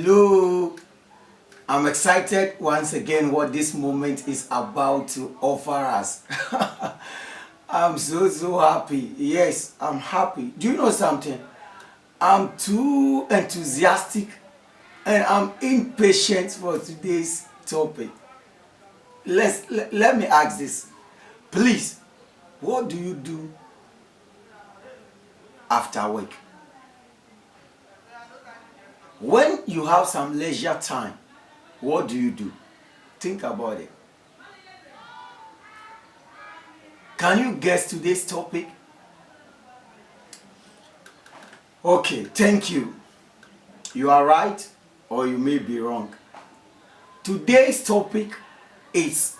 Hello, I'm excited once again what this moment is about to offer us. I'm so happy. Yes, I'm happy. Do you know something? I'm too enthusiastic and I'm impatient for today's topic. Let me ask this. Please, what do you do after work? When you have some leisure time, what do you do? Think about it. Can you guess today's topic? Okay, thank you. You are right or you may be wrong. Today's topic is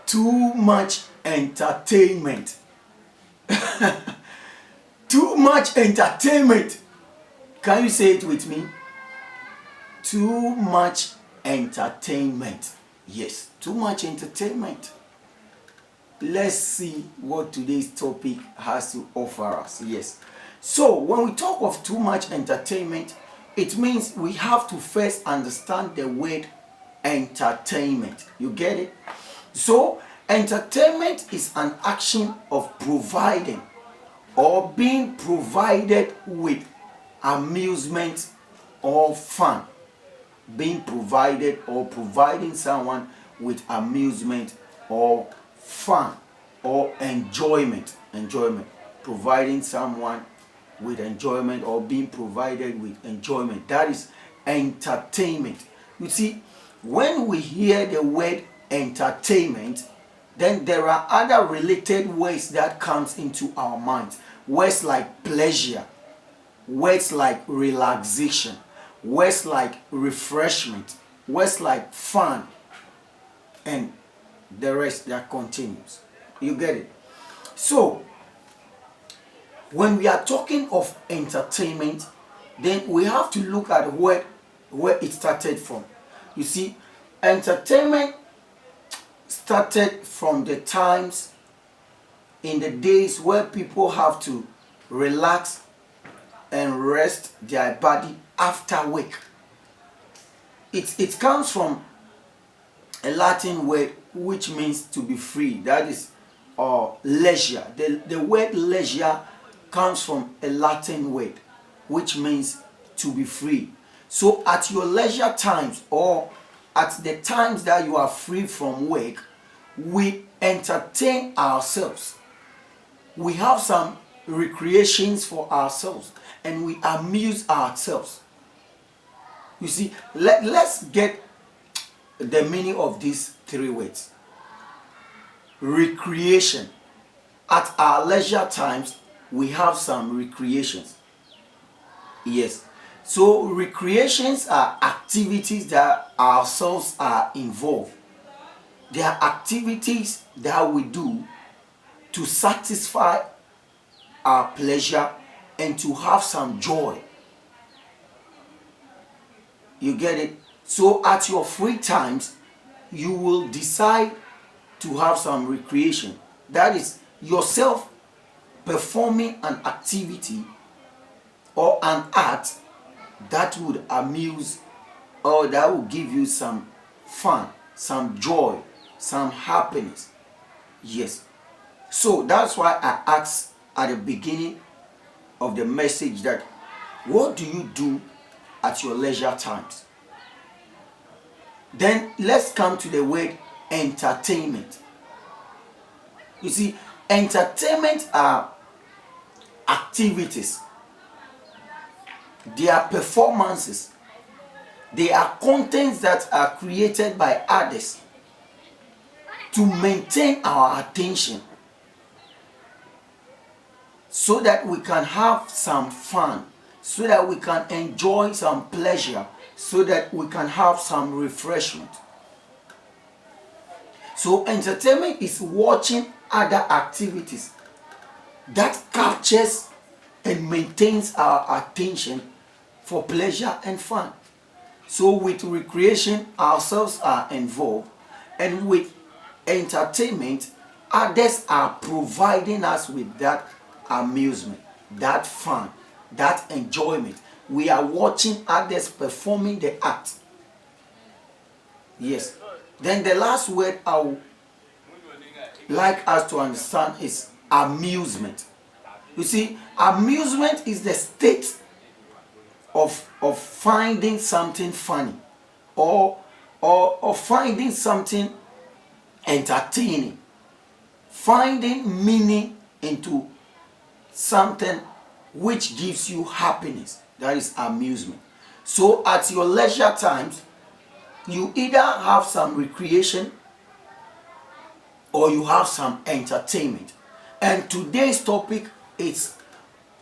too much entertainment. Too much entertainment. Can you say it with me? Too much entertainment. Yes, too much entertainment. Let's see what today's topic has to offer us. Yes. So, when we talk of too much entertainment, it means we have to first understand the word entertainment. You get it? So, entertainment is an action of providing or being provided with amusement or fun. Being provided or providing someone with amusement or fun or enjoyment. Providing someone with enjoyment or being provided with enjoyment. That is entertainment. You see, when we hear the word entertainment, then there are other related words that comes into our minds. Words like pleasure, words like relaxation, words like refreshment, words like fun, and the rest that continues. You get it? So, when we are talking of entertainment, then we have to look at where it started from. You see, entertainment started from the times in the days where people have to relax and rest their body after work. It comes from a Latin word which means to be free. That is leisure. The word leisure comes from a Latin word which means to be free. So at your leisure times or at the times that you are free from work, we entertain ourselves. We have some recreations for ourselves and we amuse ourselves. You see, let's get the meaning of these three words. Recreation. At our leisure times, we have some recreations. Yes. So recreations are activities that ourselves are involved. They are activities that we do to satisfy our pleasure and to have some joy. You get it? So at your free times, you will decide to have some recreation. That is yourself performing an activity or an act that would amuse or that will give you some fun, some joy, some happiness. Yes. So that's why I asked at the beginning of the message that what do you do at your leisure times? Then let's come to the word entertainment. You see, entertainment are activities. They are performances. They are contents that are created by others to maintain our attention so that we can have some fun, so that we can enjoy some pleasure, so that we can have some refreshment. So entertainment is watching other activities that captures and maintains our attention for pleasure and fun. So with recreation, ourselves are involved, and with entertainment, others are providing us with that amusement, that fun, that enjoyment, We are watching others performing the act. Yes. Then the last word I would like us to understand is amusement. You see, amusement is the state of finding something funny or finding something entertaining, finding meaning into something which gives you happiness. That is amusement. So at your leisure times, you either have some recreation or you have some entertainment. And today's topic is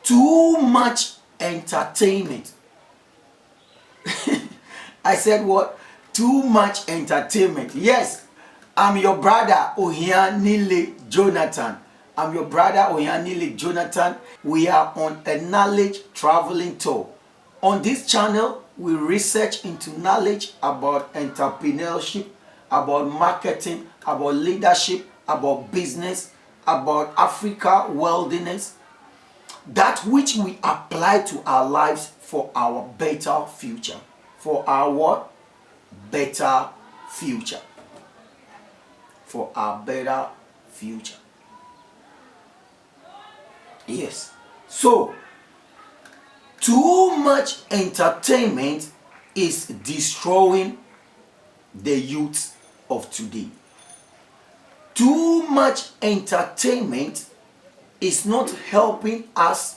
too much entertainment. I said what? Too much entertainment. Yes, I'm your brother Ohianile Jonathan. I'm your brother Ohianile Jonathan. We are on a knowledge traveling tour. On this channel, we research into knowledge about entrepreneurship, about marketing, about leadership, about business, about Africa worldliness, that which we apply to our lives for our better future. For our what? Better future. For our better future. Yes. So, too much entertainment is destroying the youth of today. Too much entertainment is not helping us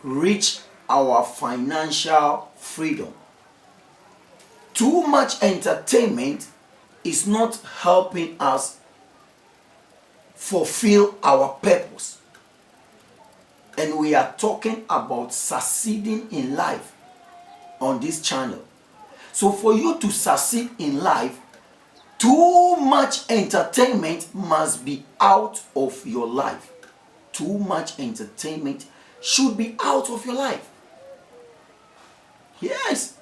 reach our financial freedom. Too much entertainment is not helping us fulfill our purpose. And we are talking about succeeding in life on this channel. So for you to succeed in life, too much entertainment must be out of your life. Too much entertainment should be out of your life. Yes.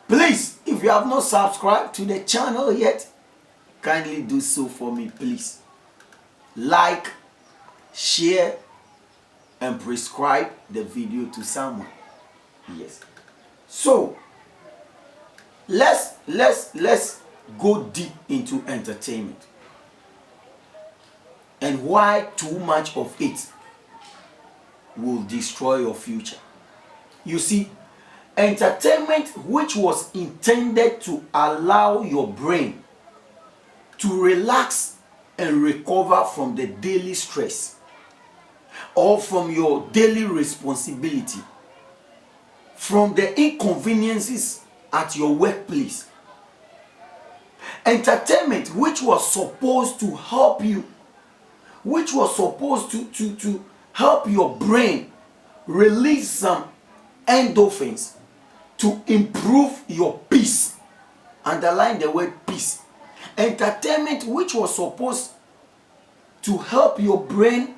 Please, if you have not subscribed to the channel yet, kindly do so for me, please. Like, share, and prescribe the video to someone. Yes. So, let's go deep into entertainment and why too much of it will destroy your future. You see, entertainment which was intended to allow your brain to relax and recover from the daily stress or from your daily responsibility, from the inconveniences at your workplace. Entertainment which was supposed to help you, which was supposed to help your brain release some endorphins to improve your peace. Underline the word peace. Entertainment which was supposed to help your brain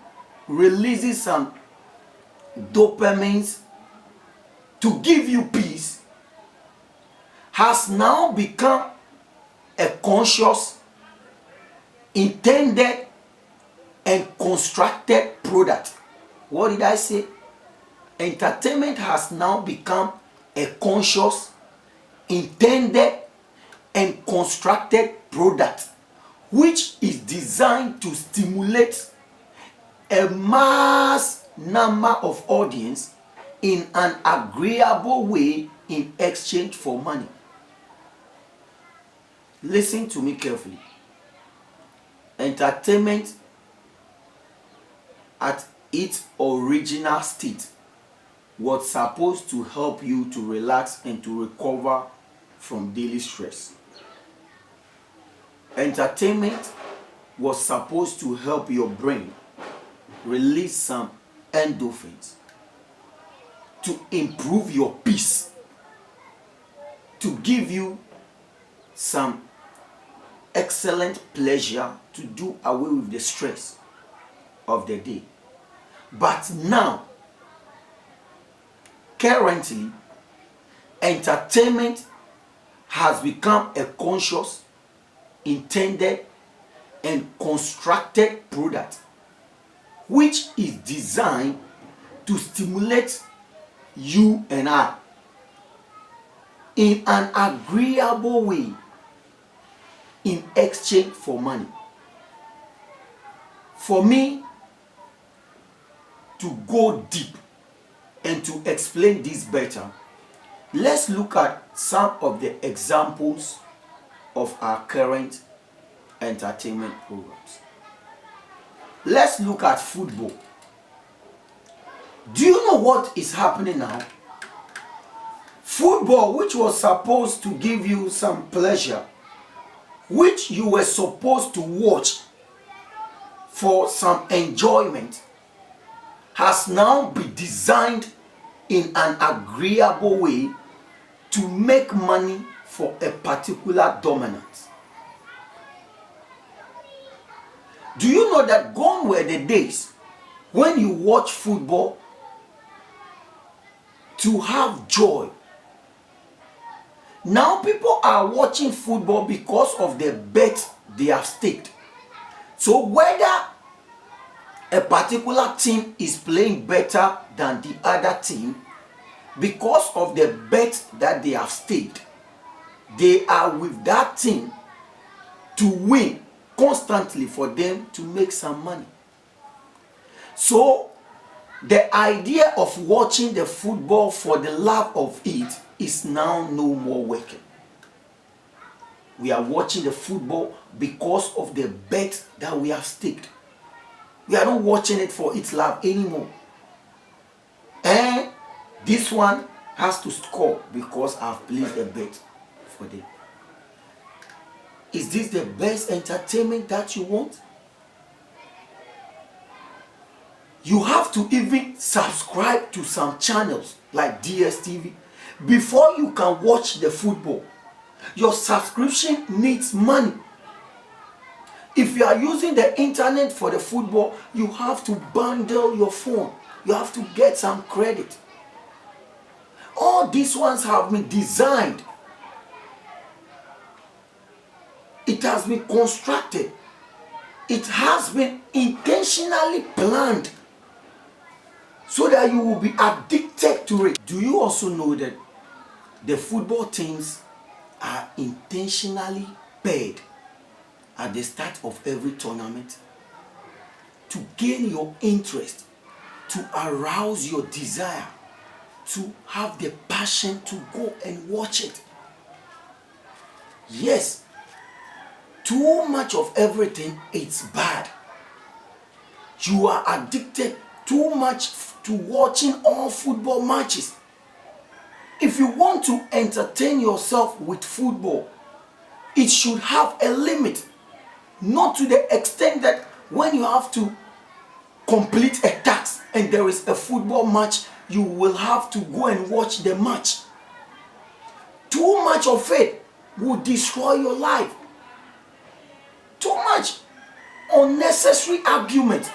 release some dopamines to give you peace has now become a conscious, intended, and constructed product. What did I say? Entertainment has now become a conscious, intended, and constructed product which is designed to stimulate a mass number of audience in an agreeable way in exchange for money. Listen to me carefully. Entertainment at its original state was supposed to help you to relax and to recover from daily stress. Entertainment was supposed to help your brain release some endorphins to improve your peace, to give you some excellent pleasure to do away with the stress of the day. But now, currently, entertainment has become a conscious, intended, and constructed product which is designed to stimulate you and I in an agreeable way in exchange for money. For me to go deep and to explain this better, let's look at some of the examples of our current entertainment programs. Let's look at football. Do you know what is happening now? Football, which was supposed to give you some pleasure, which you were supposed to watch for some enjoyment, has now been designed in an agreeable way to make money for a particular dominance. Do you know that gone were the days when you watch football to have joy? Now people are watching football because of the bet they have staked. So whether a particular team is playing better than the other team, because of the bet that they have staked, they are with that team to win constantly for them to make some money. So the idea of watching the football for the love of it is now no more working. We are watching the football because of the bet that we have staked. We are not watching it for its love anymore. And this one has to score because I've placed a bet for them. Is this the best entertainment that you want? You have to even subscribe to some channels like DSTV before you can watch the football. Your subscription needs money. If you are using the internet for the football, you have to bundle your phone. You have to get some credit. All these ones have been designed. It has been constructed. It has been intentionally planned so that you will be addicted to it. Do you also know that the football teams are intentionally paid at the start of every tournament to gain your interest, to arouse your desire, to have the passion to go and watch it? Yes, too much of everything, it's bad. You are addicted too much to watching all football matches. If you want to entertain yourself with football, it should have a limit. Not to the extent that when you have to complete a task and there is a football match, you will have to go and watch the match. Too much of it will destroy your life. Too much unnecessary argument.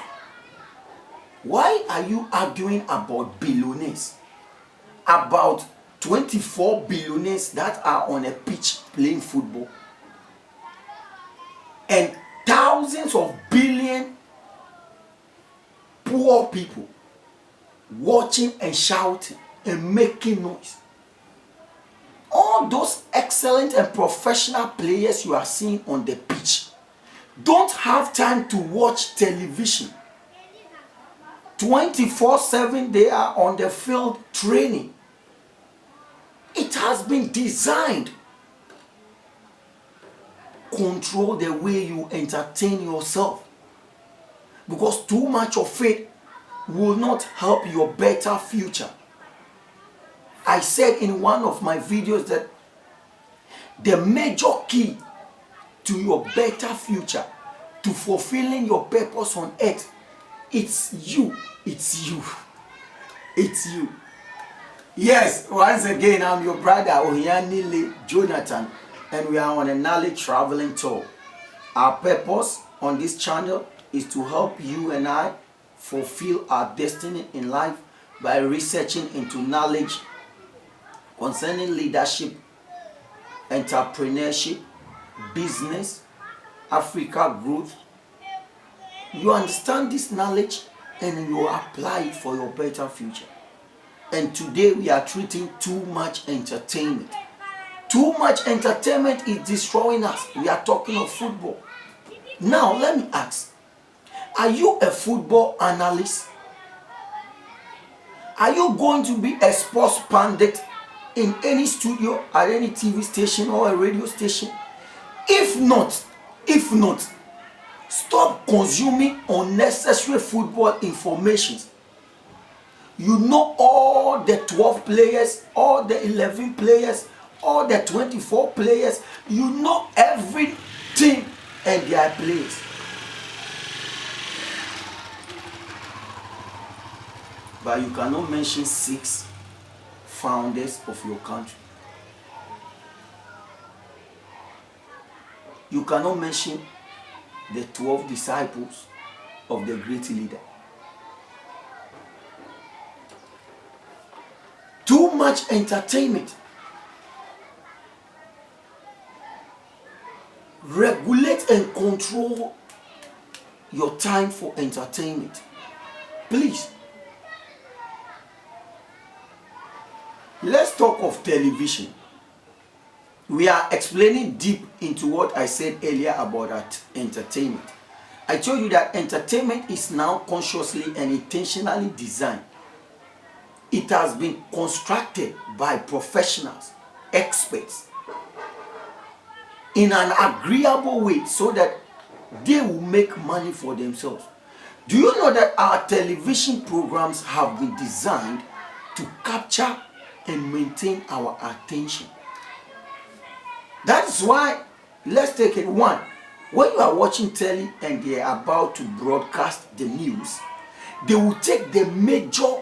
Why are you arguing about billionaires? About 24 billionaires that are on a pitch playing football, and thousands of billion poor people watching and shouting and making noise. All those excellent and professional players you are seeing on the pitch don't have time to watch television. 24/7 they are on the field training. It has been designed. Control the way you entertain yourself, because too much of it will not help your better future. I said in one of my videos that the major key to your better future, to fulfilling your purpose on earth, it's you. It's you. It's you. Yes, once again, I'm your brother Ohianile Jonathan, and we are on a knowledge traveling tour. Our purpose on this channel is to help you and I fulfill our destiny in life by researching into knowledge concerning leadership, entrepreneurship, business, Africa growth. You understand this knowledge and you apply it for your better future. And today we are treating too much entertainment. Too much entertainment is destroying us. We are talking of football. Now, let me ask, are you a football analyst? Are you going to be a sports pundit in any studio, at any TV station or a radio station? If not, stop consuming unnecessary football information. You know all the 12 players, all the 11 players, all the 24 players. You know every team and their players. But you cannot mention 6 founders of your country. You cannot mention the 12 disciples of the great leader. Too much entertainment. Regulate and control your time for entertainment. Please. Let's talk of television. We are explaining deep into what I said earlier about entertainment. I told you that entertainment is now consciously and intentionally designed. It has been constructed by professionals, experts, in an agreeable way so that they will make money for themselves. Do you know that our television programs have been designed to capture and maintain our attention? That's why, let's take it one. When you are watching telly and they are about to broadcast the news, they will take the major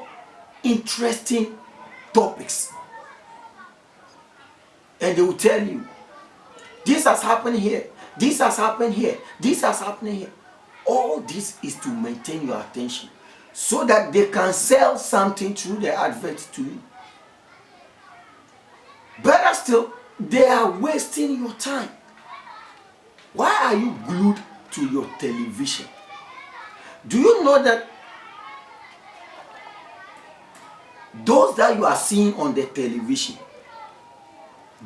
interesting topics and they will tell you, this has happened here, this has happened here, this has happened here. All this is to maintain your attention so that they can sell something through the advert to you. Better still, they are wasting your time. Why are you glued to your television? Do you know that those that you are seeing on the television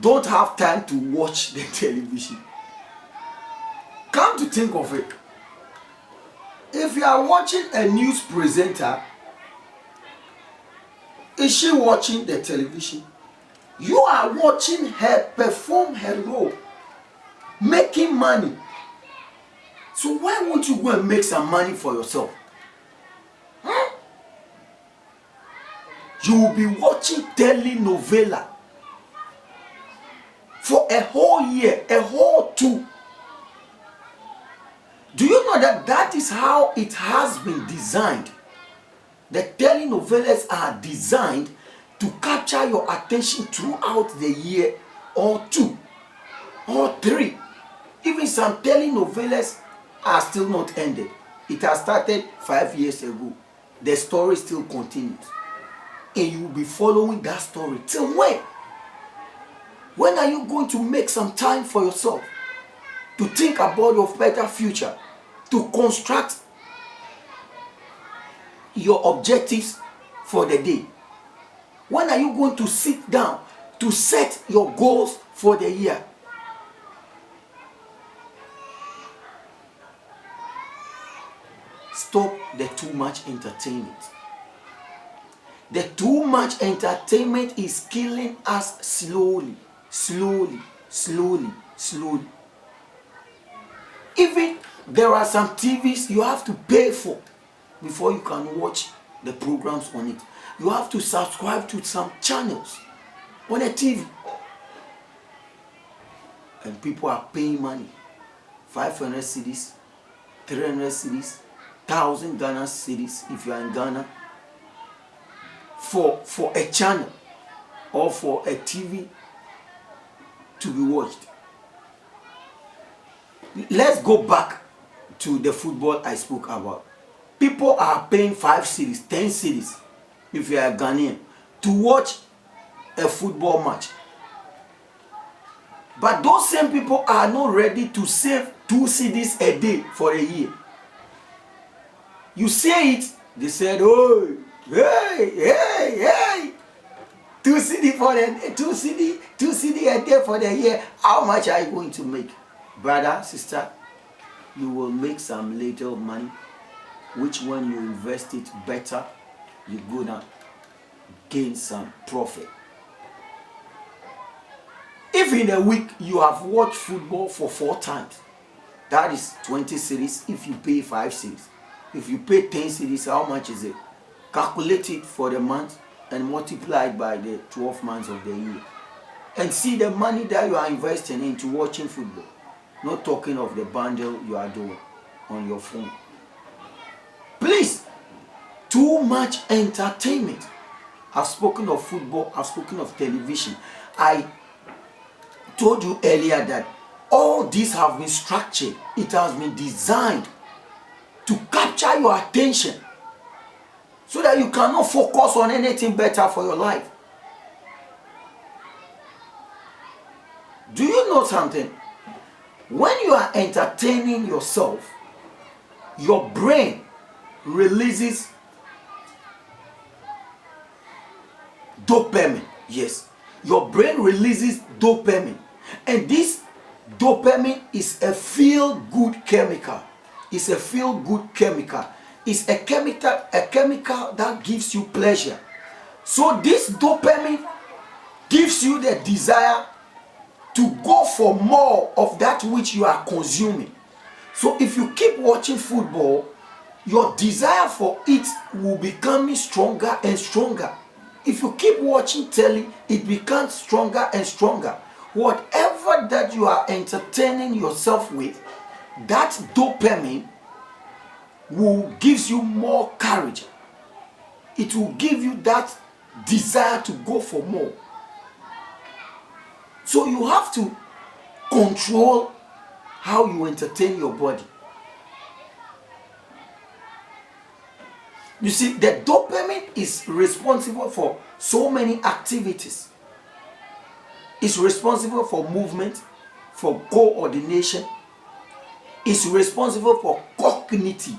don't have time to watch the television? Come to think of it, if you are watching a news presenter, is she watching the television? You are watching her perform her role, making money. So why won't you go and make some money for yourself? You will be watching telenovela for a whole year, a whole 2. Do you know that that is how it has been designed? The telenovelas are designed to capture your attention throughout the year or 2 or 3. Even some telenovelas are still not ended. It has started 5 years ago. The story still continues. And you will be following that story till when? When are you going to make some time for yourself to think about your better future, to construct your objectives for the day? When are you going to sit down to set your goals for the year? Stop the too much entertainment. The too much entertainment is killing us slowly. Even there are some TVs you have to pay for before you can watch the programs on it. You have to subscribe to some channels on a TV. And people are paying money. 500 cedis, 300 cedis, 1,000 Ghana cedis if you are in Ghana. For a channel or for a TV to be watched. Let's go back to the football I spoke about. People are paying 5 cedis, 10 cedis if you are a Ghanaian to watch a football match. But those same people are not ready to save 2 cedis a day for a year. You say it, they said, oh, hey. 2 CD for the 2 CD a day for the year. How much are you going to make? Brother, sister, you will make some little money, which when you invest it better, you're gonna gain some profit. If in a week you have watched football for 4 times, that is 20 series if you pay 5 series. If you pay 10 series, how much is it? Calculate it for the month and multiply it by the 12 months of the year. And see the money that you are investing into watching football. Not talking of the bundle you are doing on your phone. Please, too much entertainment. I've spoken of football, I've spoken of television. I told you earlier that all these have been structured. It has been designed to capture your attention so that you cannot focus on anything better for your life. Do you know something? When you are entertaining yourself, your brain releases dopamine. Yes, your brain releases dopamine, and this dopamine is a feel-good chemical. It's a feel-good chemical. It's a chemical that gives you pleasure. So this dopamine gives you the desire to go for more of that which you are consuming. So if you keep watching football, your desire for it will become stronger and stronger. If you keep watching telly, it becomes stronger and stronger. Whatever that you are entertaining yourself with, that dopamine will give you more courage. It will give you that desire to go for more. So you have to control how you entertain your body. You see, the dopamine is responsible for so many activities. It's responsible for movement, for coordination. It's responsible for cognitive.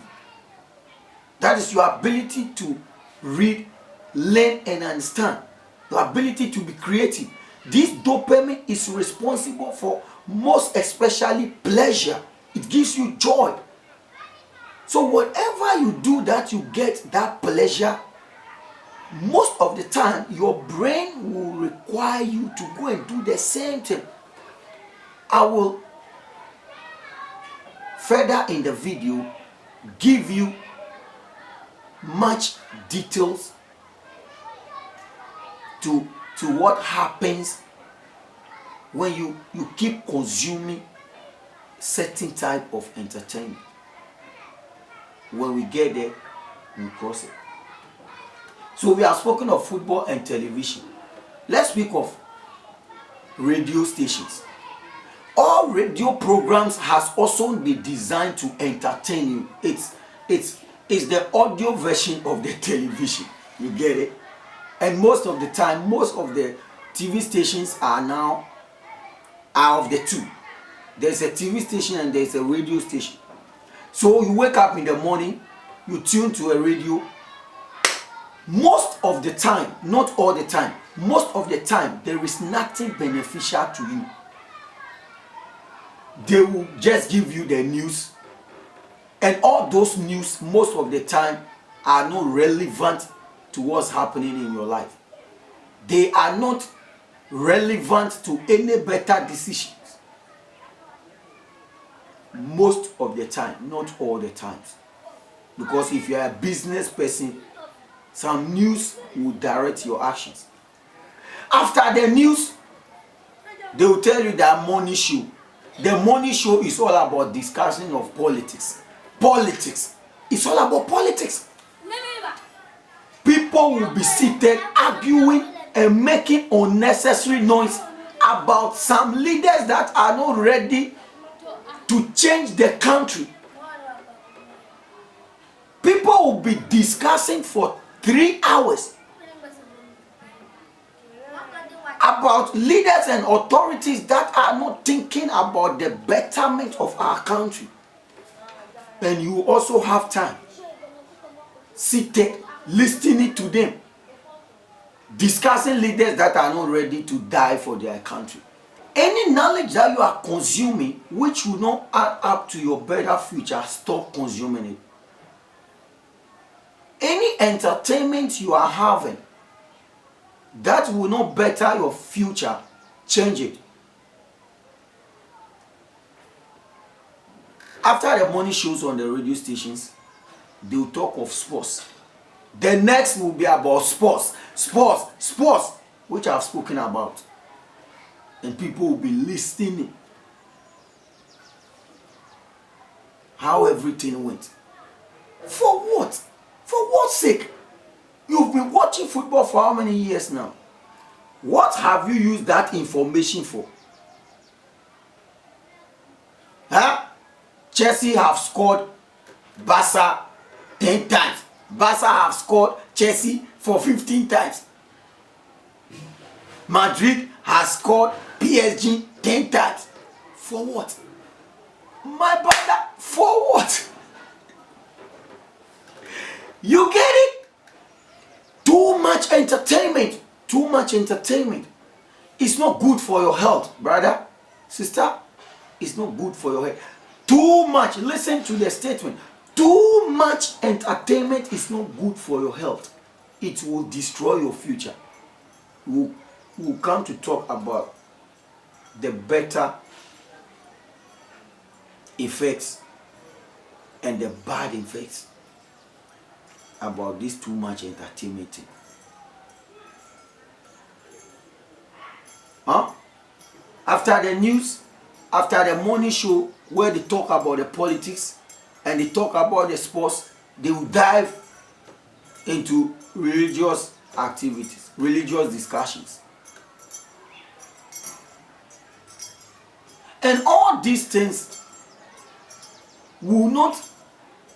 That is your ability to read, learn, and understand. Your ability to be creative. This dopamine is responsible for most especially pleasure. It gives you joy. So whatever you do that you get that pleasure, most of the time your brain will require you to go and do the same thing. I will further in the video give you much details to what happens when you keep consuming certain type of entertainment. When we get there, we cross it. So we have spoken of football and television. Let's speak of radio stations. All radio programs has also been designed to entertain you. It's the audio version of the television. You get it? And most of the time, most of the TV stations are of the two. There's a TV station and there's a radio station. So you wake up in the morning, you tune to a radio. Most of the time, not all the time, most of the time, there is nothing beneficial to you. They will just give you the news. And all those news, most of the time, are not relevant to what's happening in your life. They are not relevant to any better decisions. Most of the time, not all the times. Because if you are a business person, some news will direct your actions. After the news, they will tell you that morning show. The morning show is all about discussion of politics. Politics. It's all about politics. People will be seated arguing and making unnecessary noise about some leaders that are not ready to change the country. People will be discussing for 3 hours about leaders and authorities that are not thinking about the betterment of our country. And you also have time seated listening to them. discussing leaders that are not ready to die for their country. Any knowledge that you are consuming which will not add up to your better future, stop consuming it. Any entertainment you are having that will not better your future, change it. After the morning shows on the radio stations, they will talk of sports. The next will be about sports, which I've spoken about. And people will be listening how everything went. For what? For what sake? You've been watching football for how many years now? What have you used that information for? Huh? Chelsea have scored Barca 10 times. Barca have scored Chelsea for 15 times. Madrid has scored PSG 10 times. For what? My brother, for what? You get it? Too much entertainment. Too much entertainment. It's not good for your health, brother, sister. It's not good for your health. Too much. Listen to the statement. Too much entertainment is not good for your health. It will destroy your future. We'll come to talk about the better effects and the bad effects about this too much entertainment thing. After the news, after the morning show where they talk about the politics and they talk about the sports, they will dive into religious activities, religious discussions. And all these things will not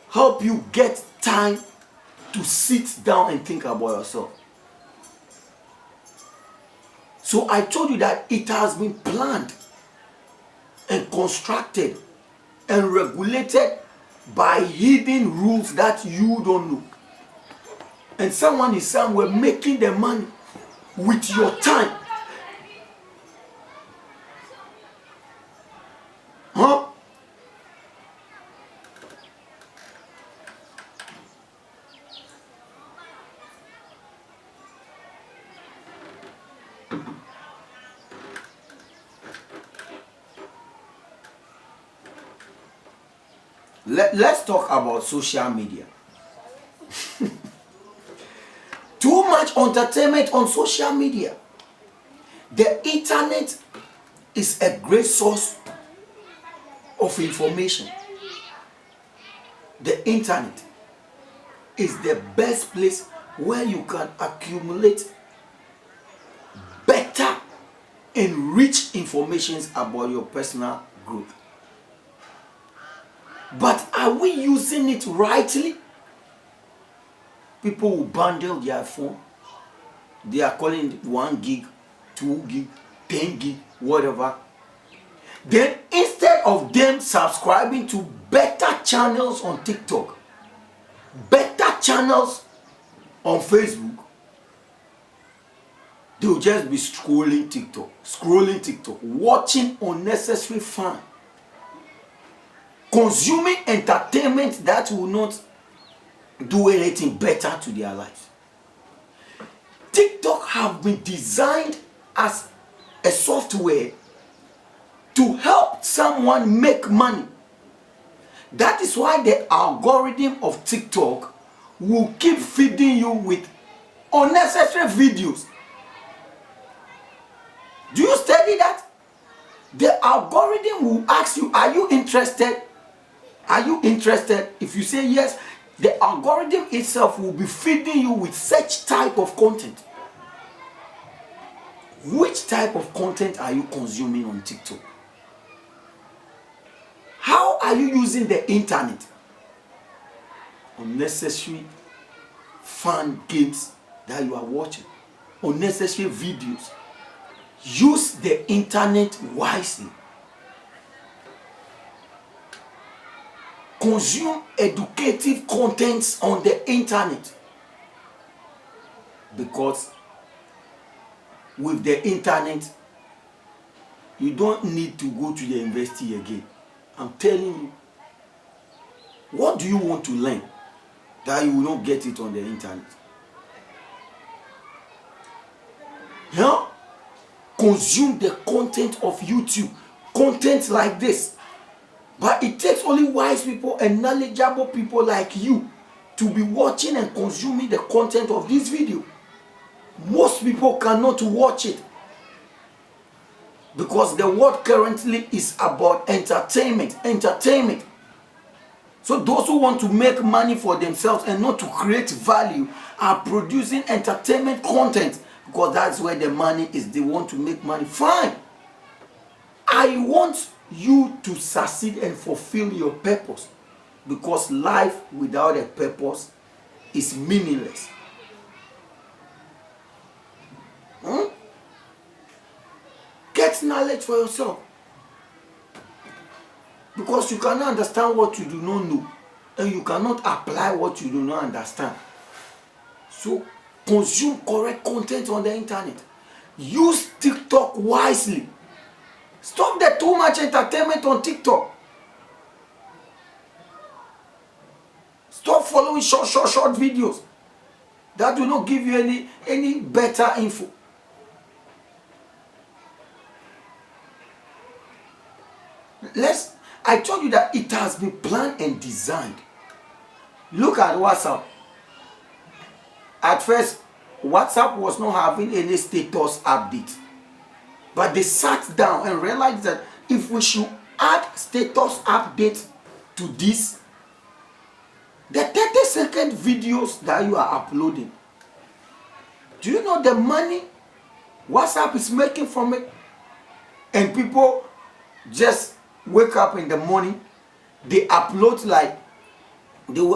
help you get time to sit down and think about yourself. So I told you that it has been planned and constructed and regulated by hidden rules that you don't know. And someone is somewhere making the money with your time. Huh? Let's talk about social media. Too much entertainment on social media. The internet is a great source of information. The internet is the best place where you can accumulate better and rich information about your personal growth. But are we using it rightly? People will bundle their phone. They are calling it 1 gig, 2 gig, 10 gig, whatever. Then instead of them subscribing to better channels on TikTok, better channels on Facebook, they will just be scrolling TikTok, watching unnecessary fun, consuming entertainment that will not do anything better to their lives. TikTok have been designed as a software to help someone make money. That is why the algorithm of TikTok will keep feeding you with unnecessary videos. Do you study that? The algorithm will ask you, are you interested? Are you interested? If you say yes, the algorithm itself will be feeding you with such type of content. Which type of content are you consuming on TikTok? How are you using the internet? Unnecessary fun games that you are watching, unnecessary videos. Use the internet wisely. Consume educative contents on the internet, because with the internet, you don't need to go to the university again. I'm telling you. What do you want to learn that you will not get it on the internet? Yeah? Consume the content of YouTube. Content like this. But it takes only wise people and knowledgeable people like you to be watching and consuming the content of this video. Most people cannot watch it because the world currently is about entertainment. Entertainment. So those who want to make money for themselves and not to create value are producing entertainment content because that's where the money is. They want to make money. Fine. I want you to succeed and fulfill your purpose, because life without a purpose is meaningless. Get knowledge for yourself, because you cannot understand what you do not know, and you cannot apply what you do not understand. So consume correct content on the internet. Use TikTok wisely. Stop the too much entertainment on TikTok. Stop following short videos that will not give you any better info. I told you that it has been planned and designed. Look at WhatsApp. At first, WhatsApp was not having any status update. But they sat down and realized that if we should add status update to this, the 30-second videos that you are uploading, do you know the money WhatsApp is making from it? And people just wake up in the morning, they will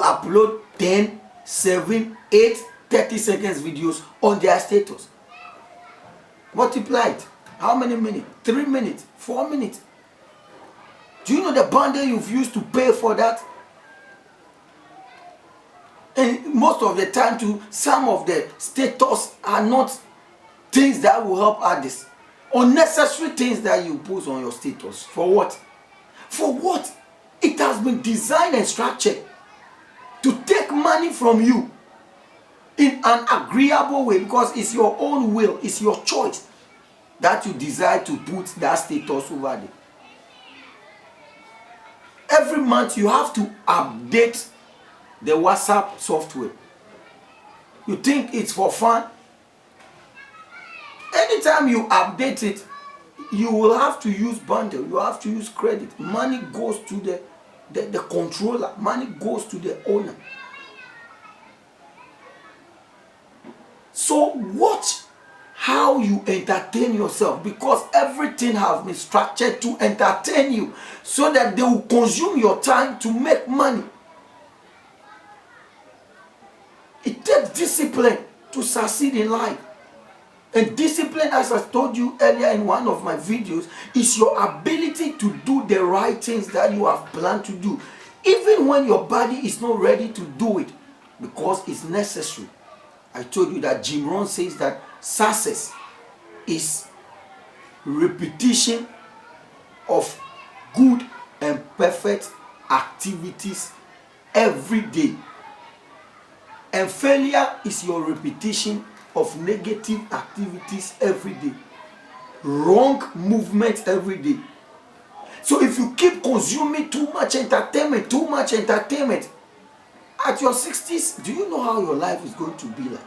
upload 10, 7, 8, 30 seconds videos on their status. Multiply it. How many minutes? 3 minutes, 4 minutes. Do you know the bundle you've used to pay for that? And most of the time too, some of the status are not things that will help others. Unnecessary things that you post on your status. For what? For what? It has been designed and structured to take money from you in an agreeable way, because it's your own will, it's your choice that you decide to put that status over there. Every month you have to update the WhatsApp software. You think it's for fun? Anytime you update it, you will have to use bundle, you have to use credit. Money goes to the controller, money goes to the owner. So watch how you entertain yourself, because everything has been structured to entertain you so that they will consume your time to make money. It takes discipline to succeed in life. And discipline, as I told you earlier in one of my videos, is your ability to do the right things that you have planned to do, even when your body is not ready to do it, because it's necessary. I told you that Jim Rohn says that success is repetition of good and perfect activities every day. And failure is your repetition of negative activities every day. Wrong movement every day. So if you keep consuming too much entertainment, at your 60s, do you know how your life is going to be like?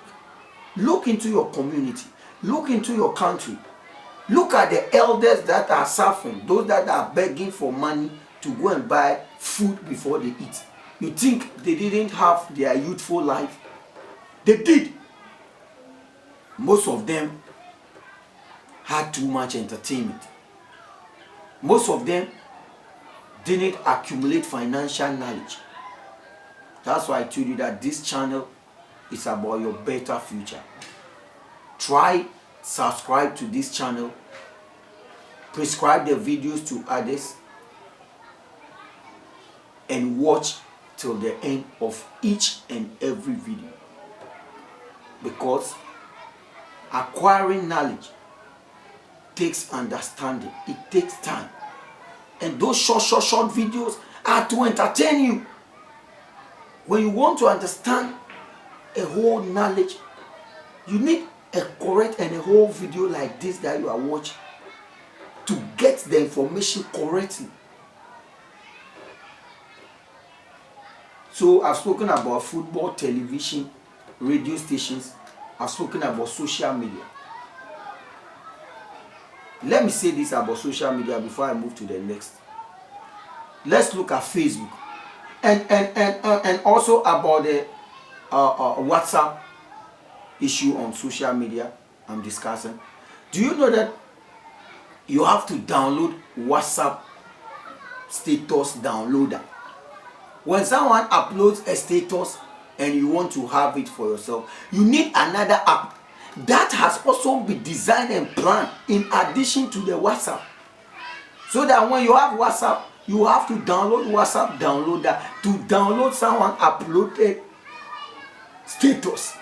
Look into your community. Look into your country. Look at the elders that are suffering, those that are begging for money to go and buy food before they eat. You think they didn't have their youthful life? They did. Most of them had too much entertainment. Most of them didn't accumulate financial knowledge. That's why I told you that this channel is about your better future. Try subscribe to this channel. Prescribe the videos to others. And watch till the end of each and every video. Because acquiring knowledge takes understanding. It takes time. And those short videos are to entertain you. When you want to understand a whole knowledge, you need a correct and a whole video like this that you are watching to get the information correctly. So I've spoken about football, television, radio stations. I've spoken about social media. Let me say this about social media before I move to the next. Let's look at Facebook and also about the WhatsApp issue on social media I'm discussing. Do you know that you have to download WhatsApp status downloader? When someone uploads a status and you want to have it for yourself, you need another app that has also been designed and planned in addition to the WhatsApp. So that when you have WhatsApp, you have to download WhatsApp downloader to download someone uploaded status.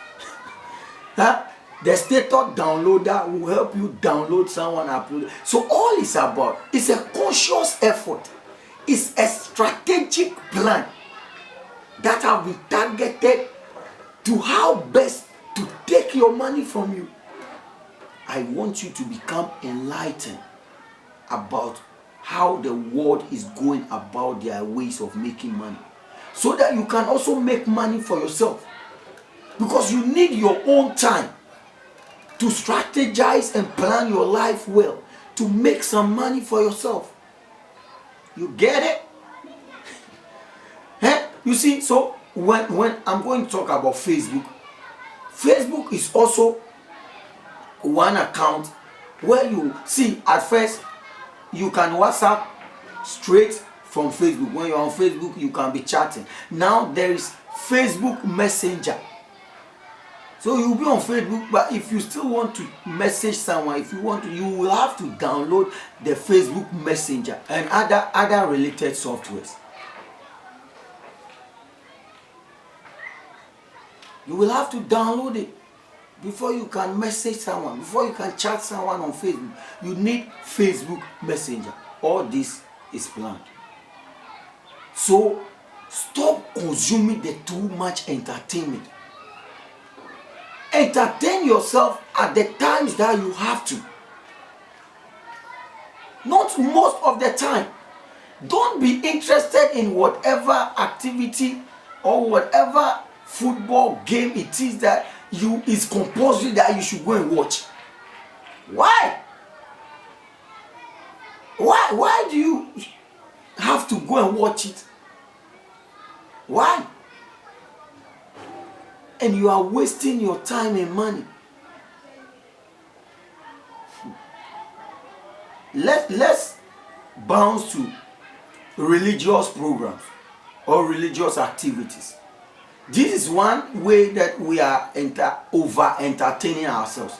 The status downloader will help you download someone uploaded. So all it's about is a conscious effort. It's a strategic plan that have been targeted to how best to take your money from you. I want you to become enlightened about how the world is going about their ways of making money, so that you can also make money for yourself. Because you need your own time to strategize and plan your life well, to make some money for yourself. You get it? You see, so when I'm going to talk about Facebook, Facebook is also one account where you see, at first you can WhatsApp straight from Facebook. When you're on Facebook, you can be chatting. Now there is Facebook Messenger. So you'll be on Facebook, but if you still want to message someone, if you want to, you will have to download the Facebook Messenger and other related softwares. You will have to download it before you can message someone, before you can chat someone on Facebook. You need Facebook Messenger. All this is planned. So stop consuming the too much entertainment. Entertain yourself at the times that you have to. Not most of the time. Don't be interested in whatever activity or whatever football game it is that is compulsory that you should go and watch. Why? Why do you have to go and watch it? Why? And you are wasting your time and money. Let's bounce to religious programs or religious activities. This is one way that we are over entertaining ourselves.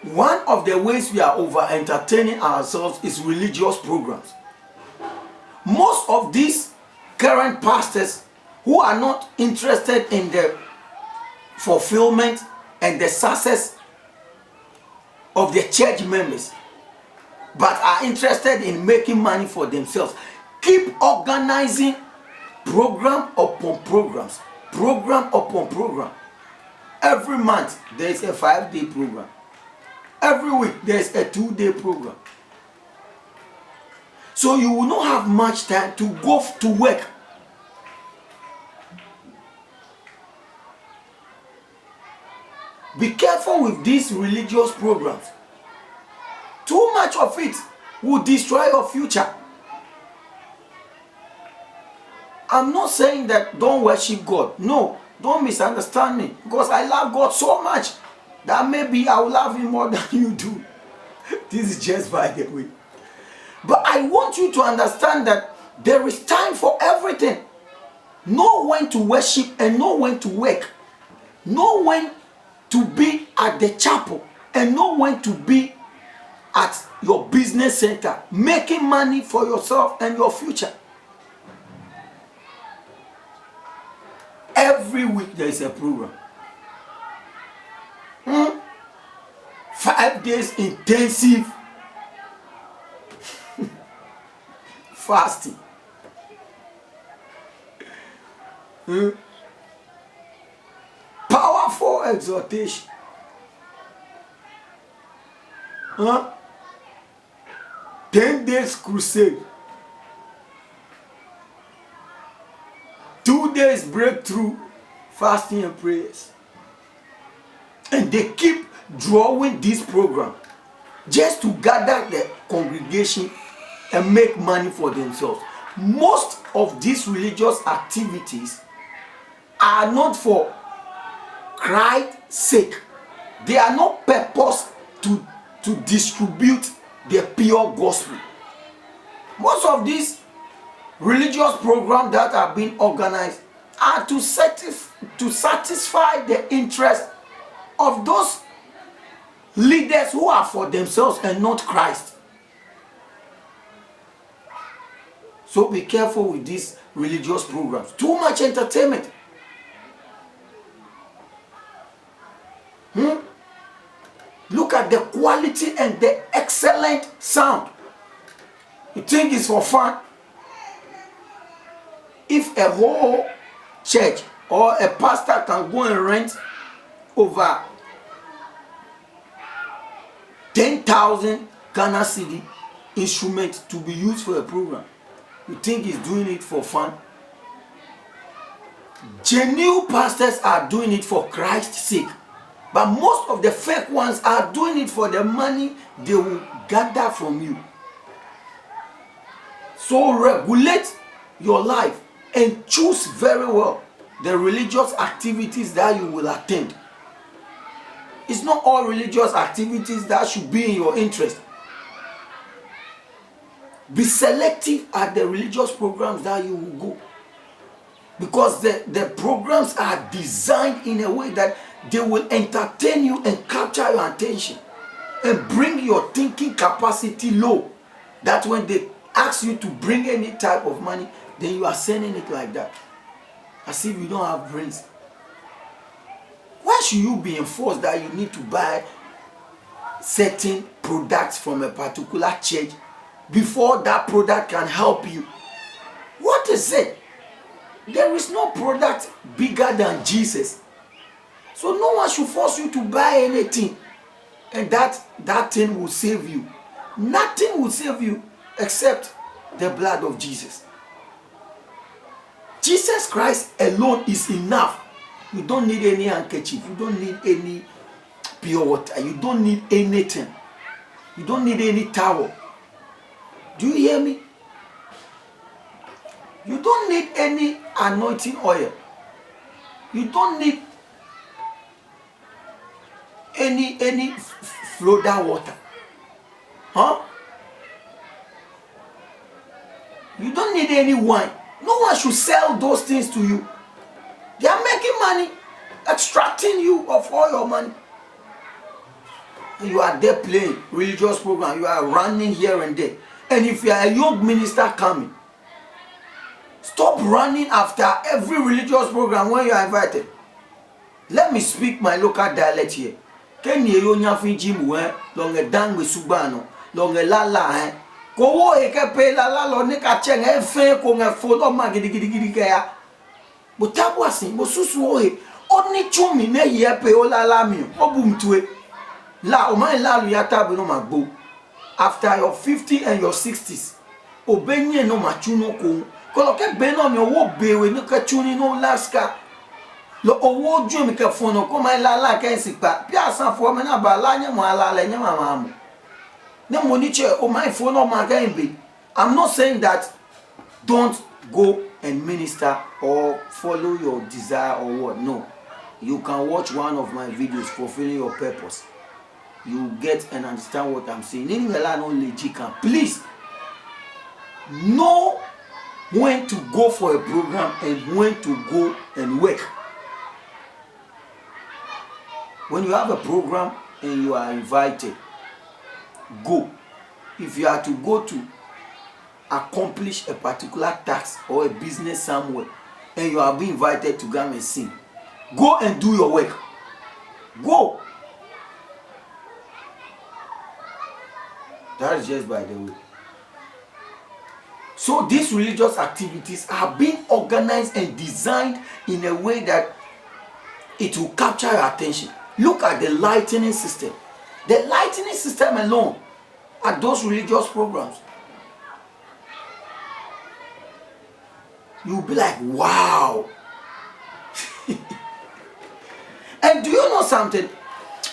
One of the ways we are over entertaining ourselves is religious programs. Most of these current pastors who are not interested in the fulfillment and the success of their church members, but are interested in making money for themselves, keep organizing program upon programs, program upon program. Every month there is a 5-day program. Every week there is a 2-day program. So you will not have much time to go to work. Be careful with these religious programs. Too much of it will destroy your future. I'm not saying that don't worship God. No, don't misunderstand me. Because I love God so much that maybe I will love Him more than you do. This is just by the way. But I want you to understand that there is time for everything. Know when to worship and know when to work. Know when to be at the chapel and know when to be at your business center, making money for yourself and your future. Every week there is a program. 5 days intensive fasting. Powerful exhortation. 10 days crusade. 2 days breakthrough fasting and prayers. And they keep drawing this program just to gather the congregation and make money for themselves. Most of these religious activities are not for Christ's sake. They are not purpose to distribute the pure gospel. Most of these religious programs that are being organized are to satisfy the interest of those leaders who are for themselves and not Christ. So be careful with these religious programs. Too much entertainment. Look at the quality and the excellent sound. You think it's for fun? If a whole church or a pastor can go and rent over 10,000 Ghana cedi instruments to be used for a program, you think he's doing it for fun? Genuine pastors are doing it for Christ's sake. But most of the fake ones are doing it for the money they will gather from you. So regulate your life and choose very well the religious activities that you will attend. It's not all religious activities that should be in your interest. Be selective at the religious programs that you will go. Because the programs are designed in a way that they will entertain you and capture your attention and bring your thinking capacity low. That when they ask you to bring any type of money, then you are sending it like that, as if you don't have brains. Why should you be enforced that you need to buy certain products from a particular church before that product can help you? What is it? There is no product bigger than Jesus. So no one should force you to buy anything and that thing will save you. Nothing will save you except the blood of Jesus. Jesus Christ alone is enough. You don't need any handkerchief. You don't need any pure water. You don't need anything. You don't need any towel. Do you hear me? You don't need any anointing oil. You don't need any floater water. You don't need any wine. No one should sell those things to you. They are making money, extracting you of all your money. And you are there playing religious program. You are running here and there. And if you are a young minister coming, stop running after every religious program when you are invited. Let me speak my local dialect here. Ken ye yo nya fin ji mu long e dan we subano long e la la ko wo e ke pe la la lo ni ka chen e fe ko nge fo lo ma gidi ke ya bo tabu asin bo susu o he oni chumi ne ye pe o la la mi o bum tuwe la o ma la lu ya tabu no ma gbo after your 50 and your 60s obenye no ma chu no ko lo ke be no mi owo bewe ni ka chu ni no laska lo owo ju mi ke fon no ko ma la ke sipa pi asan fo me na ba la nya mo ala le nya mama mo ne mo ni che o my phone no ma ga be. I'm not saying that don't go and minister or follow your desire or what. No, you can watch one of my videos fulfilling your purpose. You get and understand what I'm saying. Please know when to go for a program and when to go and work. When you have a program and you are invited, go. If you are to go to accomplish a particular task or a business somewhere and you are being invited to come and sing, go and do your work. Go. That is just by the way. So these religious activities are being organized and designed in a way that it will capture your attention. Look at the lightning system. The lightning system alone at those religious programs. You'll be like, wow. And do you know something?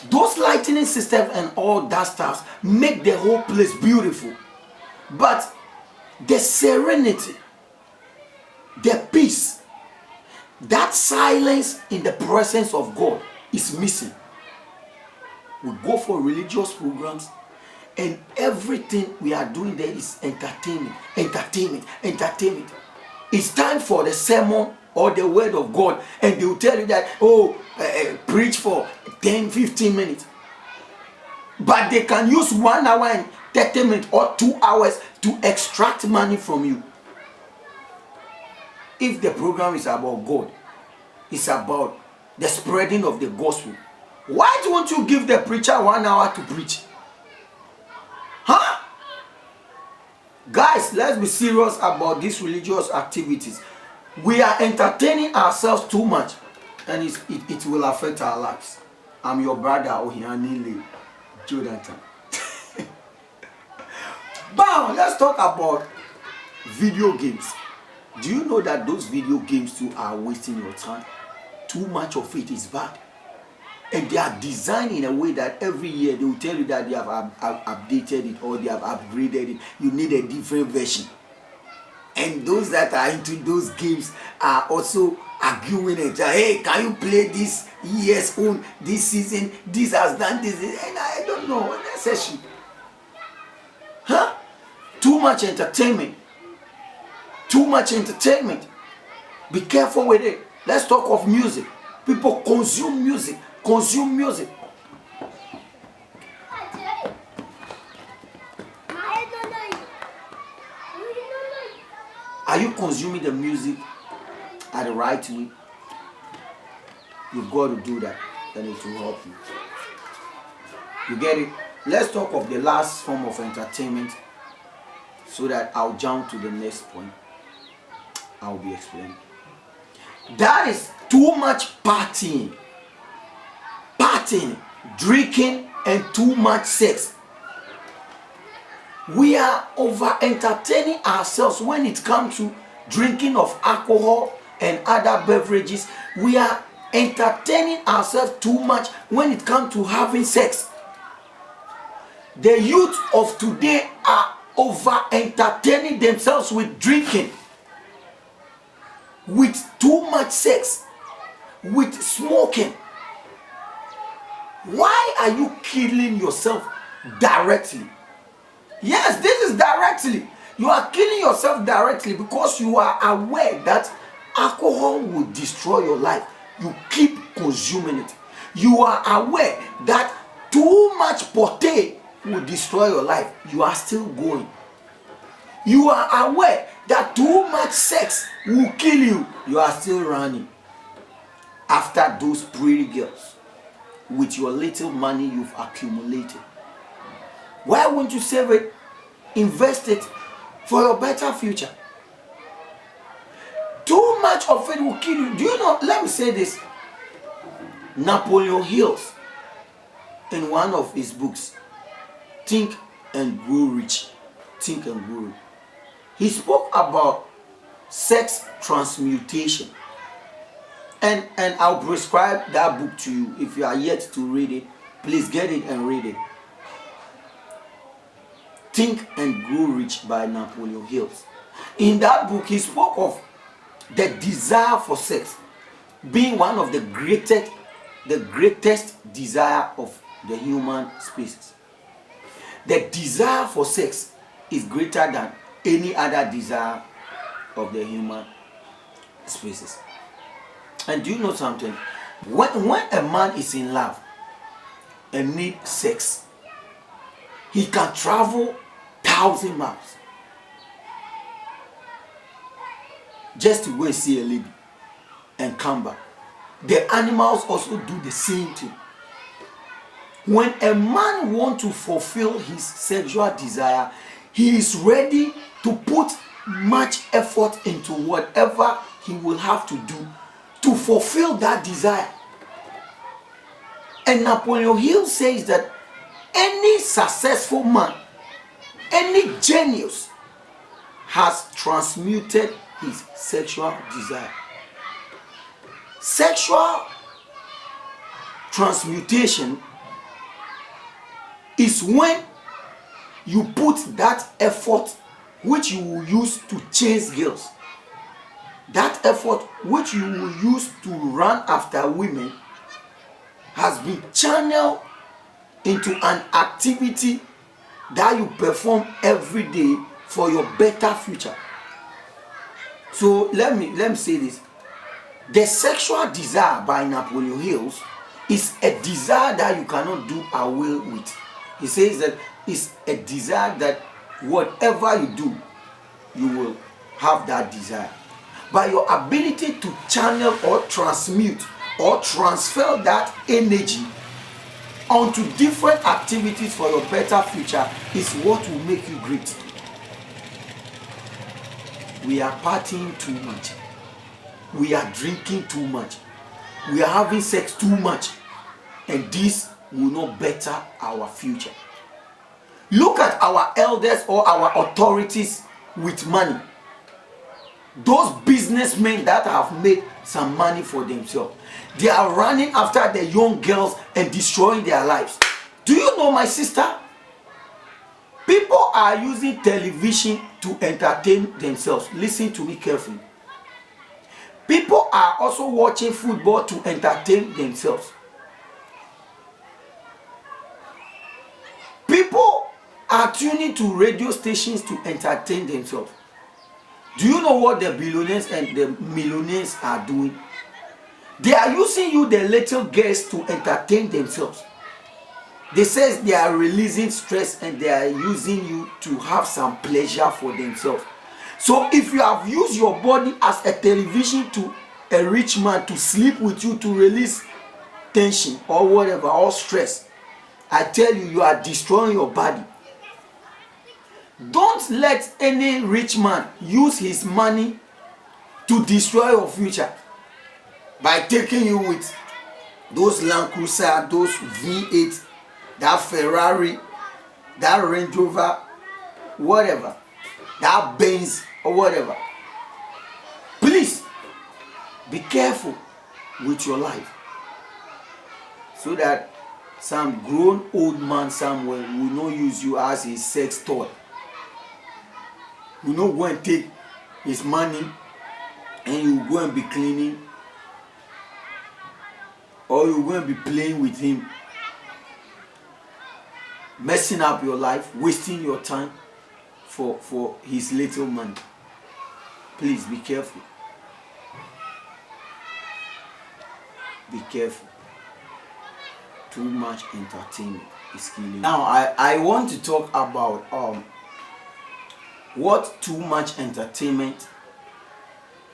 Those lightning systems and all that stuff make the whole place beautiful. But the serenity, the peace, that silence in the presence of God is missing. We go for religious programs and everything we are doing there is entertainment, entertainment, entertainment. It's time for the sermon or the word of God and they will tell you that, preach for 10-15 minutes. But they can use 1 hour and 30 minutes or 2 hours to extract money from you. If the program is about God, it's about the spreading of the gospel, why don't you give the preacher 1 hour to preach? Huh? Guys, let's be serious about these religious activities. We are entertaining ourselves too much and it will affect our lives. I'm your brother Ohianile Jonathan. Now let's talk about video games. Do you know that those video games too are wasting your time? Too much of it is bad. And they are designed in a way that every year they will tell you that they have updated it or they have upgraded it. You need a different version. And those that are into those games are also arguing it. Hey, can you play this year's own, this season? This has done this. And I don't know. That's a huh? Too much entertainment. Too much entertainment. Be careful with it. Let's talk of music. People consume music. Consume music. Are you consuming the music at the right way? You've got to do that, and it will help you. You get it? Let's talk of the last form of entertainment so that I'll jump to the next point. I'll be explaining. That is too much partying. Partying, drinking, and too much sex. We are over entertaining ourselves when it comes to drinking of alcohol and other beverages. We are entertaining ourselves too much when it comes to having sex. The youth of today are over entertaining themselves with drinking, with too much sex, with smoking. Why are you killing yourself directly? Yes, this is directly. You are killing yourself directly because you are aware that alcohol will destroy your life. You keep consuming it. You are aware that too much poté will destroy your life. You are still going. You are aware that too much sex will kill you. You are still running after those pretty girls with your little money you've accumulated. Why won't you save it? Invest it for your better future. Too much of it will kill you. Do you know? Let me say this. Napoleon Hill, in one of his books, Think and Grow Rich, Think and Grow Rich, he spoke about sex transmutation. And I'll prescribe that book to you. If you are yet to read it, please get it and read it. Think and Grow Rich by Napoleon Hill. In that book, he spoke of the desire for sex being one of the greatest desire of the human species. The desire for sex is greater than any other desire of the human species. And do you know something? When a man is in love and needs sex, he can travel 1,000 miles just to go and see a lady and come back. The animals also do the same thing. When a man wants to fulfill his sexual desire, he is ready to put much effort into whatever he will have to do to fulfill that desire. And Napoleon Hill says that any successful man, any genius, has transmuted his sexual desire. Sexual transmutation is when you put that effort which you will use to chase girls, that effort which you will use to run after women, has been channeled into an activity that you perform every day for your better future. So let me say this. The sexual desire by Napoleon Hill is a desire that you cannot do away with. He says that it's a desire that whatever you do, you will have that desire. By your ability to channel or transmute or transfer that energy onto different activities for your better future is what will make you great. We are partying too much. We are drinking too much. We are having sex too much. And this will not better our future. Look at our elders or our authorities with money. Those businessmen that have made some money for themselves, they are running after the young girls and destroying their lives. Do you know, my sister? People are using television to entertain themselves. Listen to me carefully. People are also watching football to entertain themselves. People are tuning to radio stations to entertain themselves. Do you know what the billionaires and the millionaires are doing? They are using you, the little girls, to entertain themselves. They say they are releasing stress and they are using you to have some pleasure for themselves. So if you have used your body as a television to a rich man to sleep with you to release tension or whatever, or stress, I tell you, you are destroying your body. Don't let any rich man use his money to destroy your future by taking you with those Land Cruiser, those V8, that Ferrari, that Range Rover, whatever, that Benz or whatever. Please be careful with your life, so that some grown old man somewhere will not use you as a sex toy. You not go and take his money and you go and be cleaning, or you go and be playing with him, messing up your life, wasting your time for his little money. Please be careful. Be careful. Too much entertainment is killing. Now I want to talk about what too much entertainment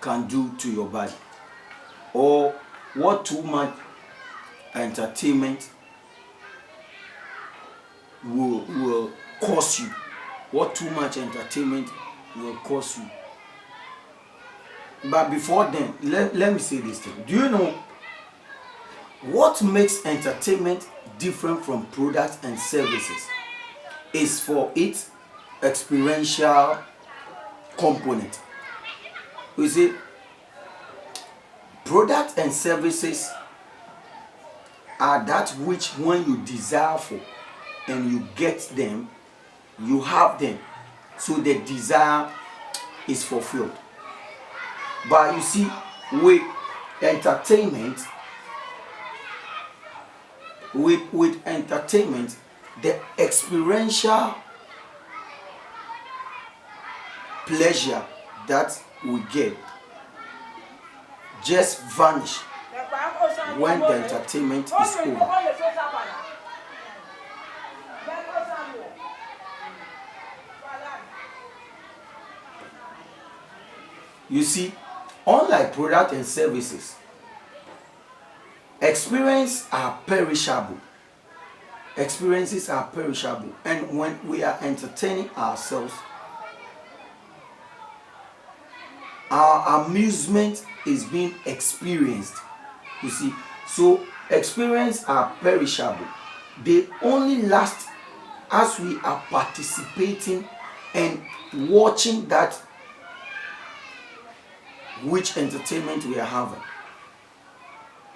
can do to your body, or what too much entertainment will cause you. What too much entertainment will cause you. But before then, let me say this thing. Do you know what makes entertainment different from products and services? Is for its experiential component. You see, products and services are that which, when you desire for and you get them, you have them, so the desire is fulfilled. But you see, with entertainment, with entertainment, the experiential pleasure that we get just vanish when the entertainment is over. You see, unlike product and services, experience are perishable. Experiences are perishable, and when we are entertaining ourselves, our amusement is being experienced. You see, so experiences are perishable. They only last as we are participating and watching that which entertainment we are having.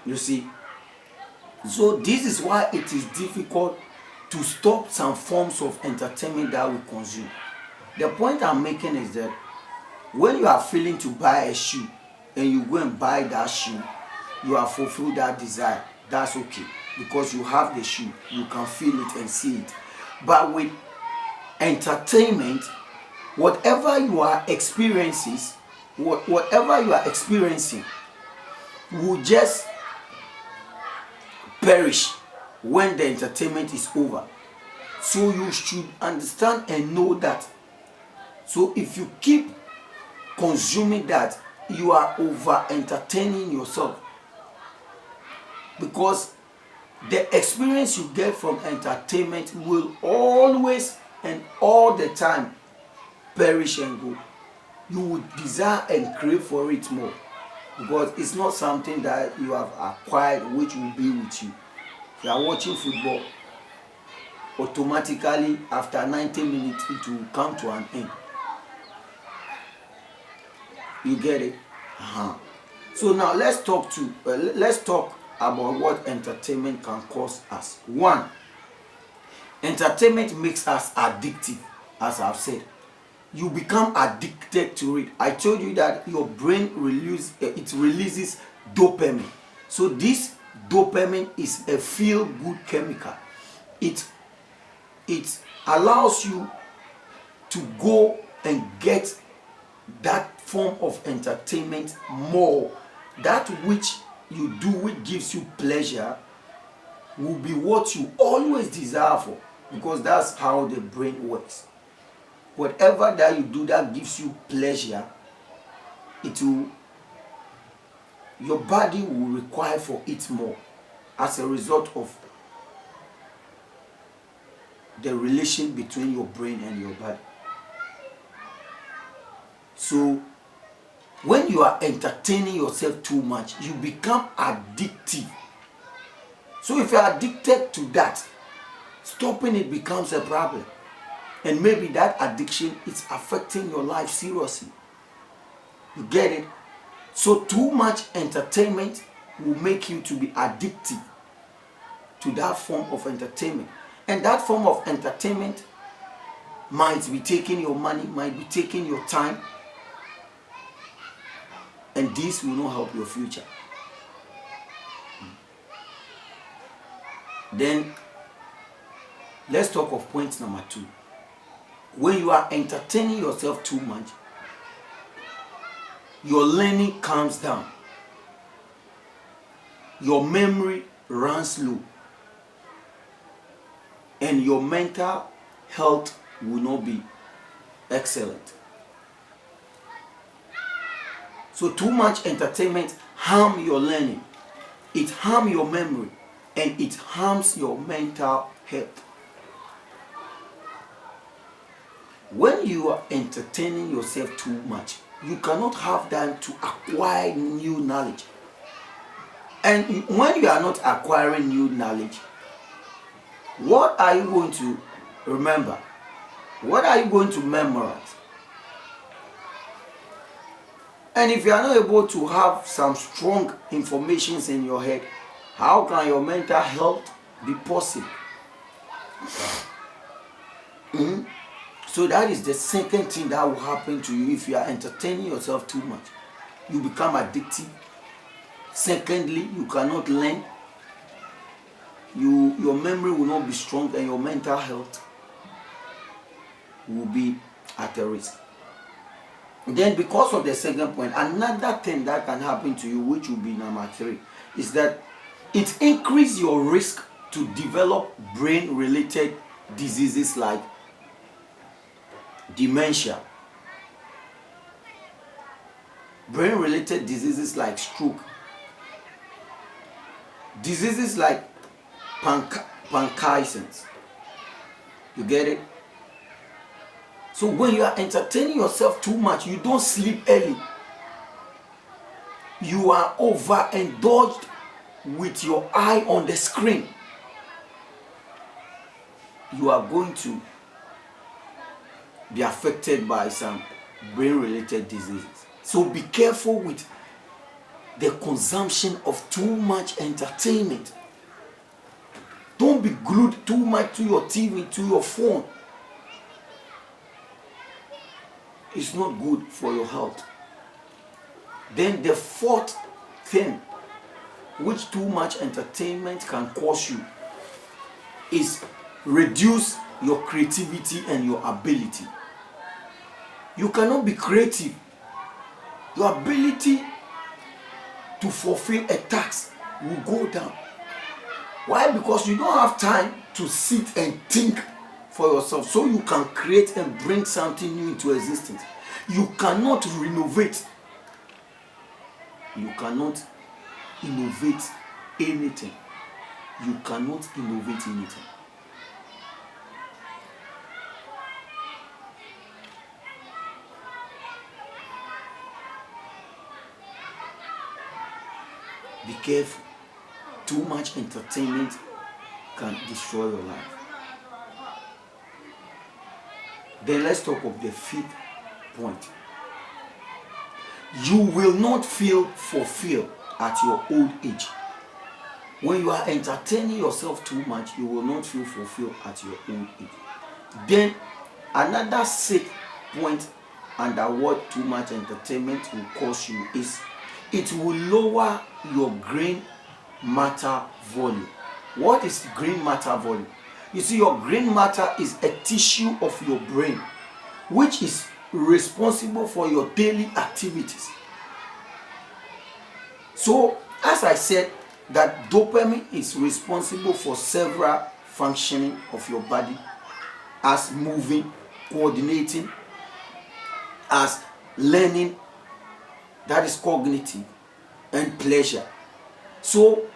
You see, so this is why it is difficult to stop some forms of entertainment that we consume. The point I'm making is that when you are feeling to buy a shoe and you go and buy that shoe, you have fulfilled that desire. That's okay, because you have the shoe, you can feel it and see it. But with entertainment, whatever you are experiencing will just perish when the entertainment is over. So you should understand and know that. So if you keep consuming that, you are over entertaining yourself, because the experience you get from entertainment will always and all the time perish and go. You would desire and crave for it more, because it's not something that you have acquired which will be with you. If you are watching football, automatically after 90 minutes it will come to an end. You get it? So now let's talk about what entertainment can cause us. One, entertainment makes us addictive, as I've said. You become addicted to it. I told you that your brain releases dopamine. So this dopamine is a feel-good chemical. It allows you to go and get that form of entertainment more. That which you do which gives you pleasure will be what you always desire for, because that's how the brain works. Whatever that you do that gives you pleasure, your body will require for it more as a result of the relation between your brain and your body. So when you are entertaining yourself too much, you become addictive. So if you are addicted to that, stopping it becomes a problem. And maybe that addiction is affecting your life seriously. You get it? So too much entertainment will make you to be addictive to that form of entertainment. And that form of entertainment might be taking your money, might be taking your time. And this will not help your future. Then let's talk of point number 2. When you are entertaining yourself too much, your learning calms down. Your memory runs low. And your mental health will not be excellent. So too much entertainment harms your learning. It harms your memory. And it harms your mental health. When you are entertaining yourself too much, you cannot have time to acquire new knowledge. And when you are not acquiring new knowledge, what are you going to remember? What are you going to memorize? And if you are not able to have some strong information in your head, how can your mental health be possible? So that is the second thing that will happen to you if you are entertaining yourself too much. You become addictive. Secondly, you cannot learn. Your memory will not be strong, and your mental health will be at a risk. Then because of the second point, another thing that can happen to you, which will be number 3, is that it increases your risk to develop brain-related diseases like dementia, brain-related diseases like stroke, diseases like Parkinson. You get it? So when you are entertaining yourself too much, you don't sleep early. You are overindulged with your eye on the screen. You are going to be affected by some brain-related diseases. So be careful with the consumption of too much entertainment. Don't be glued too much to your TV, to your phone. It's not good for your health. Then the fourth thing which too much entertainment can cause you is reduce your creativity and your ability. You cannot be creative. Your ability to fulfill a task will go down. Why? Because you don't have time to sit and think for yourself so you can create and bring something new into existence. You cannot renovate. You cannot innovate anything. You cannot innovate anything. Be careful. Too much entertainment can destroy your life. Then let's talk of the fifth point. You will not feel fulfilled at your old age. When you are entertaining yourself too much, you will not feel fulfilled at your old age. Then another sixth point under what too much entertainment will cause you is it will lower your brain matter volume. What is brain matter volume? You see, your brain matter is a tissue of your brain which is responsible for your daily activities. So, as I said, that dopamine is responsible for several functioning of your body, as moving, coordinating, as learning, that is cognitive, and pleasure. So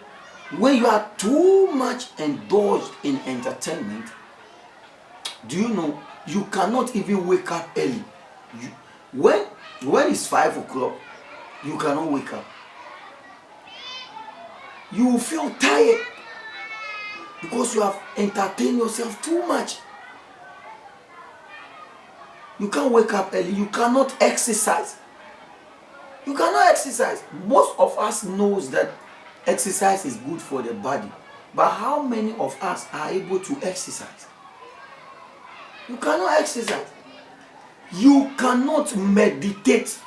when you are too much indulged in entertainment, do you know you cannot even wake up early? When it's 5 o'clock, you cannot wake up. You will feel tired because you have entertained yourself too much. You can't wake up early. You cannot exercise. You cannot exercise. Most of us knows that exercise is good for the body. But how many of us are able to exercise? You cannot exercise. You cannot meditate.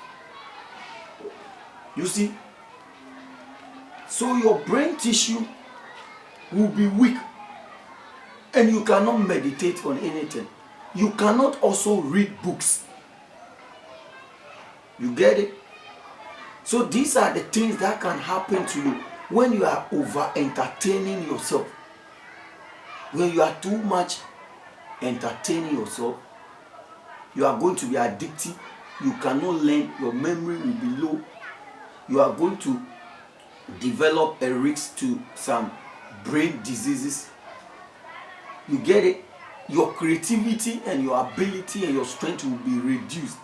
You see? So your brain tissue will be weak. And you cannot meditate on anything. You cannot also read books. You get it? So these are the things that can happen to you when you are over entertaining yourself. When you are too much entertaining yourself, you are going to be addictive. You cannot learn. Your memory will be low. You are going to develop a risk to some brain diseases. You get it? Your creativity and your ability and your strength will be reduced.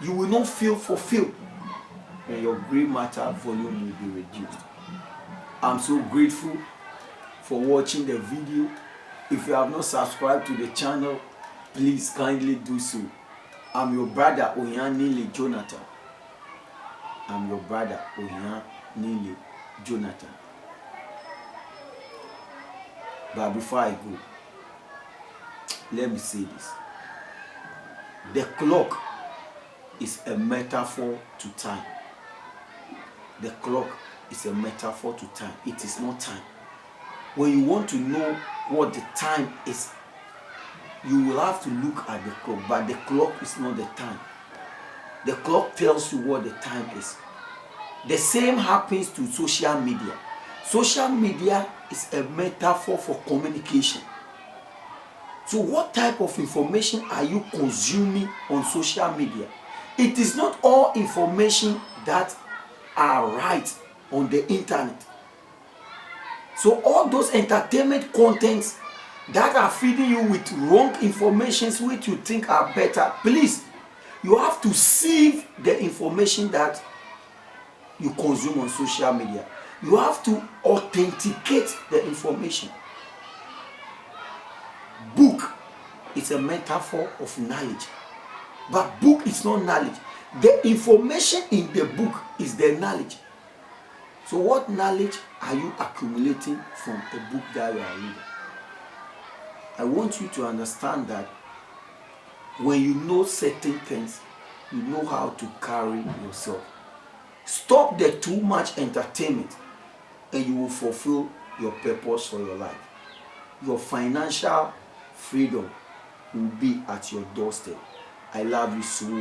You will not feel fulfilled, and your brain matter volume will be reduced. I'm so grateful for watching the video. If you have not subscribed to the channel, please kindly do so. I'm your brother Oyanile Jonathan. I'm your brother Oyanile Jonathan. But before I go, let me say this. The clock is a metaphor to time. The clock is a metaphor to time. It is not time. When you want to know what the time is, you will have to look at the clock, but the clock is not the time. The clock tells you what the time is. The same happens to social media. Social media is a metaphor for communication. So what type of information are you consuming on social media? It is not all information that are right on the internet. So all those entertainment contents that are feeding you with wrong information which you think are better, please, you have to sieve the information that you consume on social media. You have to authenticate the information. Book is a metaphor of knowledge, but book is not knowledge. The information in the book is the knowledge. So what knowledge are you accumulating from a book that you are reading? I want you to understand that when you know certain things, you know how to carry yourself. Stop the too much entertainment and you will fulfill your purpose for your life. Your financial freedom will be at your doorstep. I love you so